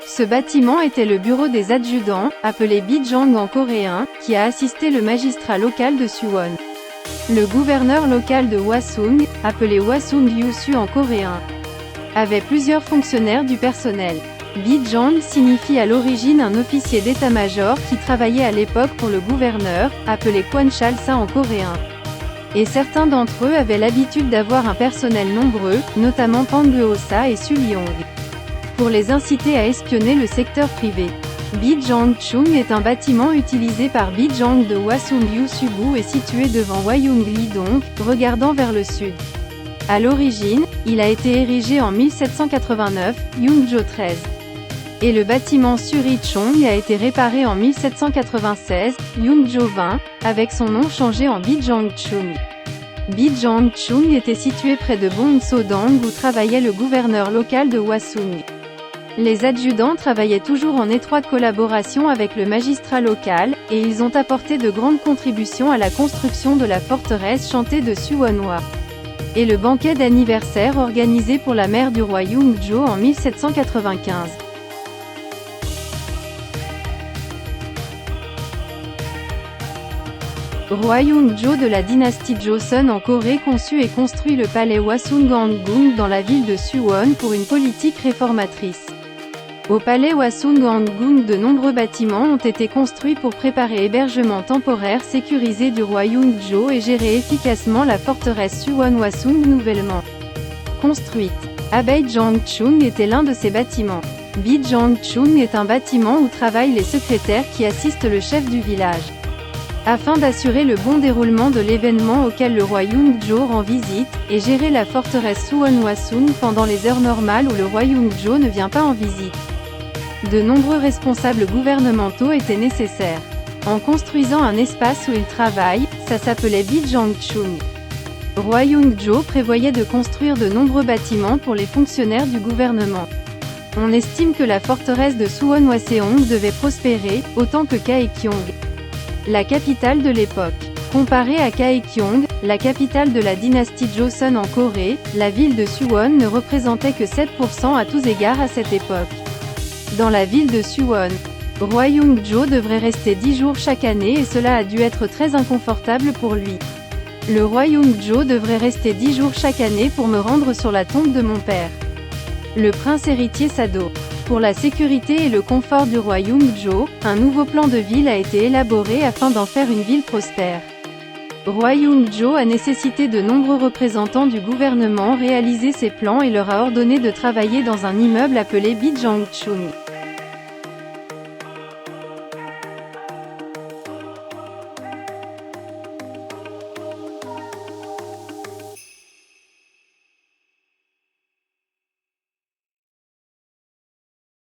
Ce bâtiment était le bureau des adjudants, appelé Bijang en coréen, qui a assisté le magistrat local de Suwon. Le gouverneur local de Hwasung, appelé Hwasung Yusu en coréen, avait plusieurs fonctionnaires du personnel. Bijang signifie à l'origine un officier d'état-major qui travaillait à l'époque pour le gouverneur, appelé Kwanchal-sa en coréen. Et certains d'entre eux avaient l'habitude d'avoir un personnel nombreux, notamment Pangeo-sa et Sulyong, pour les inciter à espionner le secteur privé. Bijangchung est un bâtiment utilisé par Bijang de Hwasung Yusubu et situé devant Hwayong-li-dong, regardant vers le sud. À l'origine, il a été érigé en 1789, Yungjo 13. Et le bâtiment Surichong a été réparé en 1796, Yungjo 20, avec son nom changé en Bijangchung. Bijangchung était situé près de Bongso-dang où travaillait le gouverneur local de Hwasung. Les adjudants travaillaient toujours en étroite collaboration avec le magistrat local, et ils ont apporté de grandes contributions à la construction de la forteresse chantée de Suwonhwa et le banquet d'anniversaire organisé pour la mère du roi Yungjo en 1795. Roi Yungjo de la dynastie Joseon en Corée conçut et construit le palais Hwasungangung dans la ville de Suwon pour une politique réformatrice. Au palais Hwasungangung, de nombreux bâtiments ont été construits pour préparer l'hébergement temporaire sécurisé du roi Yungjo et gérer efficacement la forteresse Suwon Hwasung nouvellement construite. Bijangchung était l'un de ces bâtiments. Bijangchung est un bâtiment où travaillent les secrétaires qui assistent le chef du village, afin d'assurer le bon déroulement de l'événement auquel le roi Yungjo rend visite, et gérer la forteresse Suwon Hwasung pendant les heures normales où le roi Yungjo ne vient pas en visite. De nombreux responsables gouvernementaux étaient nécessaires. En construisant un espace où ils travaillent, ça s'appelait Bijangchung. Roi Yungjo prévoyait de construire de nombreux bâtiments pour les fonctionnaires du gouvernement. On estime que la forteresse de Suwon Hwaseong devait prospérer, autant que Kaekyong, la capitale de l'époque. Comparée à Kaekyong, la capitale de la dynastie Joseon en Corée, la ville de Suwon ne représentait que 7% à tous égards à cette époque. Dans la ville de Suwon, roi Yungjo devrait rester 10 jours chaque année et cela a dû être très inconfortable pour lui. Le roi Yungjo devrait rester 10 jours chaque année pour me rendre sur la tombe de mon père, le prince héritier Sado. Pour la sécurité et le confort du roi Yungjo, un nouveau plan de ville a été élaboré afin d'en faire une ville prospère. Roi Yungjo a nécessité de nombreux représentants du gouvernement réaliser ces plans et leur a ordonné de travailler dans un immeuble appelé Bijangchung.